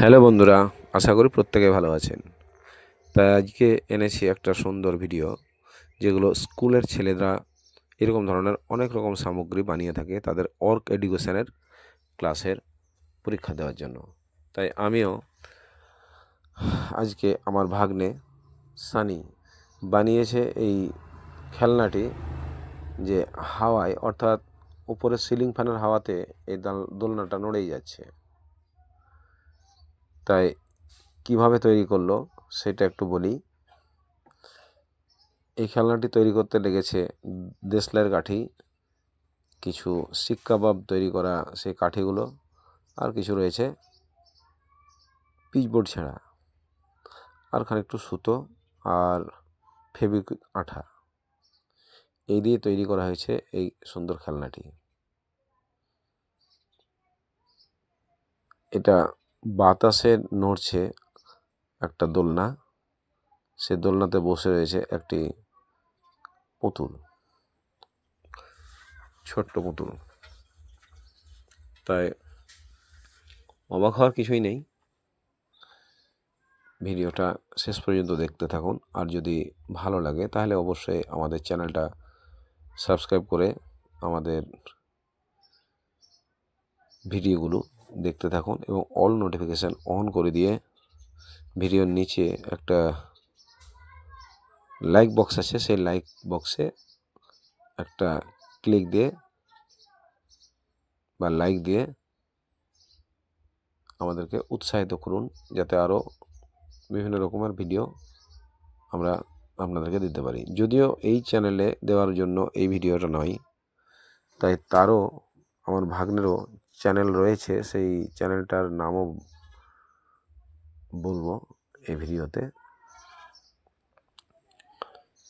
Hello বন্ধুরা, আশা করি প্রত্যেকে ভালো আছেন। তাই আজকে এনেছি একটা সুন্দর ভিডিও, যেগুলো স্কুলের ছেলেরা এরকম ধরনের অনেক রকম সামগ্রী বানিয়ে থাকে তাদের অর্ক এডুকেশনের ক্লাসের পরীক্ষা দেওয়ার জন্য। তাই আমিও আজকে আমার ভাগ্নে সানি বানিয়েছে এই খেলনাটি, যে হাওয়ায় অর্থাৎ উপরে সিলিং ফ্যানের হাওয়াতে এই দোলনাটা নড়েই যাচ্ছে। তাই কিভাবে তৈরি করলো সেটা একটু বলি। এই খেলনাটি তৈরি করতে লেগেছে দেশলাইয়ের কাঠি, কিছু শিক কাবাব তৈরি করা সেই কাঠিগুলো, আর কিছু রয়েছে পিচবোর্ড ছাড়া, আর খানিকটু সুতো আর ফেবিকুইক আঠা। এই দিয়ে তৈরি করা হয়েছে এই সুন্দর খেলনাটি। এটা বাতাসে নড়ছে একটা দোলনা, সে দোলনাতে বসে রয়েছে একটি পুতুল, ছোট্ট পুতুল। তাই অবাক হওয়ার কিছুই নেই, ভিডিওটা শেষ পর্যন্ত দেখতে থাকুন। আর যদি ভালো লাগে তাহলে অবশ্যই আমাদের চ্যানেলটা সাবস্ক্রাইব করে আমাদের ভিডিওগুলো দেখতে থাকুন এবং অল নোটিফিকেশান অন করে দিয়ে ভিডিওর নিচে একটা লাইক বক্স আছে, সেই লাইক বক্সে একটা ক্লিক দিয়ে বা লাইক দিয়ে আমাদেরকে উৎসাহিত করুন, যাতে আরও বিভিন্ন রকমের ভিডিও আমরা আপনাদেরকে দিতে পারি। যদিও এই চ্যানেলে দেওয়ার জন্য এই ভিডিওটা নয়, তাই তারও আমার ভাগ্নেরও চ্যানেল রয়েছে, সেই চ্যানেলটার নামও বলবো এই ভিডিওতে,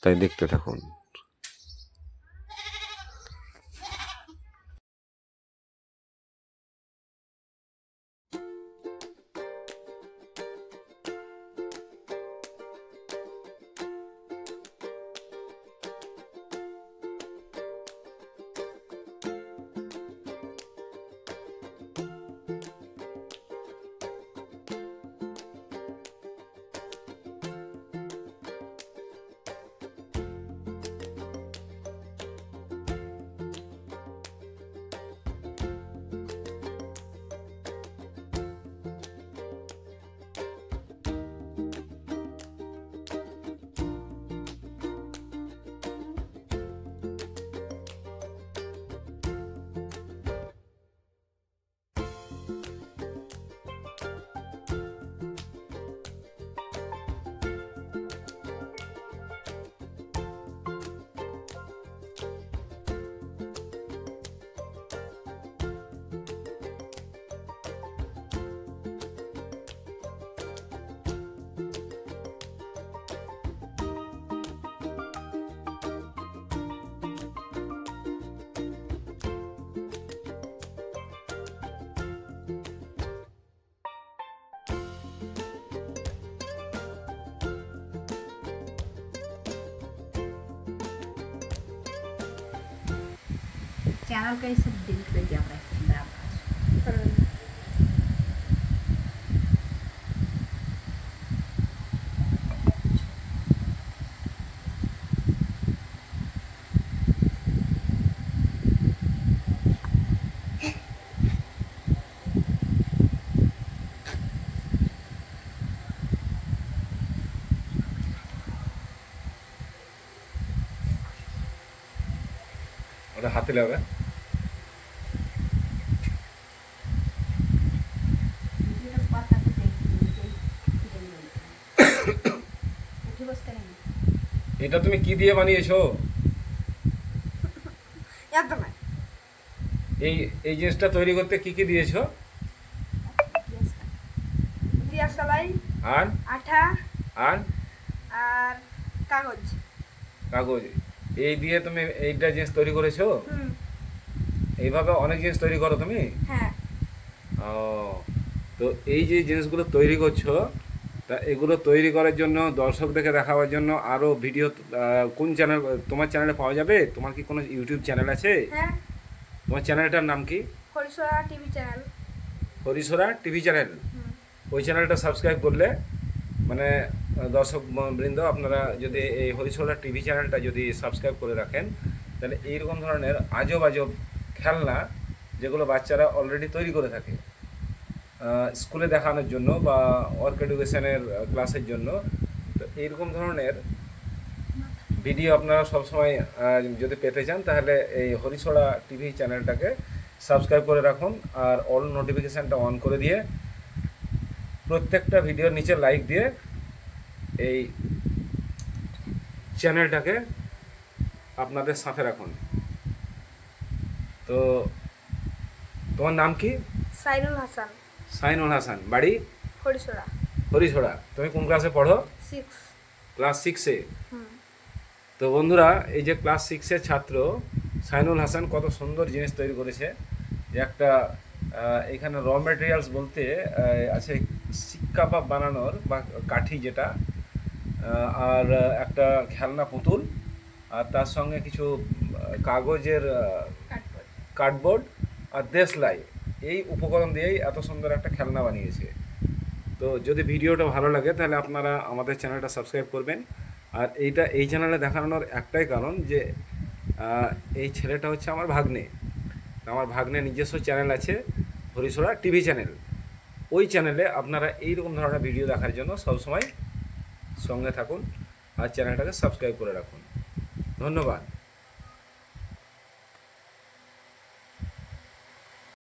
তাই দেখতে থাকুন। चैनल का ये सब डिलीट कर दिया हमने। ওটা হাতে লাগবে। এটা তুমি কি দিয়ে বানিয়েছো? এই এই জিনিসটা তৈরি করতে কি কি দিয়েছো? আর আঠা আর আর কাগজ। কাগজ, এই দিয়ে তুমি এইটা জিনিস তৈরি করেছো? এইভাবে অনেক জিনিস তৈরি করো তুমি? হ্যাঁ। ও, তো এই যে জিনিসগুলো তৈরি করছো, তা এগুলো তৈরি করার জন্য দর্শকদেরকে দেখাবার জন্য আরও ভিডিও কোন চ্যানেল, তোমার চ্যানেলে পাওয়া যাবে? তোমার কি কোনো ইউটিউব চ্যানেল আছে? হ্যাঁ, তোমার চ্যানেলটার নাম কি? Harishra TV channel. Harishra TV channel. ওই চ্যানেলটা সাবস্ক্রাইব করলে মানে দর্শক বৃন্দ আপনারা যদি এই হরিশোলা টিভি চ্যানেলটা যদি সাবস্ক্রাইব করে রাখেন, তাহলে এইরকম ধরনের আজব আজব খেলনা যেগুলো বাচ্চারা অলরেডি তৈরি করে থাকে স্কুলে দেখানোর জন্য বা ওয়ার্ক এডুকেশনের ক্লাসের জন্য, তো এইরকম ধরনের ভিডিও আপনারা সবসময় যদি পেতে চান তাহলে এই হরিশোলা টিভি চ্যানেলটাকে সাবস্ক্রাইব করে রাখুন আর অল নোটিফিকেশানটা অন করে দিয়ে প্রত্যেকটা ভিডিওর নিচে লাইক দিয়ে এই চ্যানেলটাকে আপনাদের সাথে রাখুন। তো তোমার নাম কি? সাইনুল হাসান, সাইনুল হাসান, বাড়ি হরিশোলা, হরিশোলা। তুমি কোন ক্লাসে পড়ো? 6। ক্লাস 6-এ। হুম। তো বন্ধুরা, এই যে ক্লাস 6-এর ছাত্র সাইনুল হাসান কত সুন্দর জিনিস তৈরি করেছে। যে একটা এখানে র ম্যাটেরিয়ালস বলতে আছে শিক কাবাব বানানোর বা কাঠি যেটা, আর একটা খেলনা পুতুল, আর তার সঙ্গে কিছু কাগজের কার্ডবোর্ড আর দেশলাই, এই উপকরণ দিয়েই এত সুন্দর একটা খেলনা বানিয়েছে। তো যদি ভিডিওটা ভালো লাগে তাহলে আপনারা আমাদের চ্যানেলটা সাবস্ক্রাইব করবেন। আর এই চ্যানেলে দেখানোর একটাই কারণ যে এই ছেলেটা হচ্ছে আমার ভাগ্নে। আমার ভাগ্নে নিজস্ব চ্যানেল আছে হরিশোলা টিভি চ্যানেল। ওই চ্যানেলে আপনারা এইরকম ধরনের ভিডিও দেখার জন্য সবসময় সঙ্গে থাকুন আর চ্যানেলটাকে সাবস্ক্রাইব করে রাখুন। ধন্যবাদ।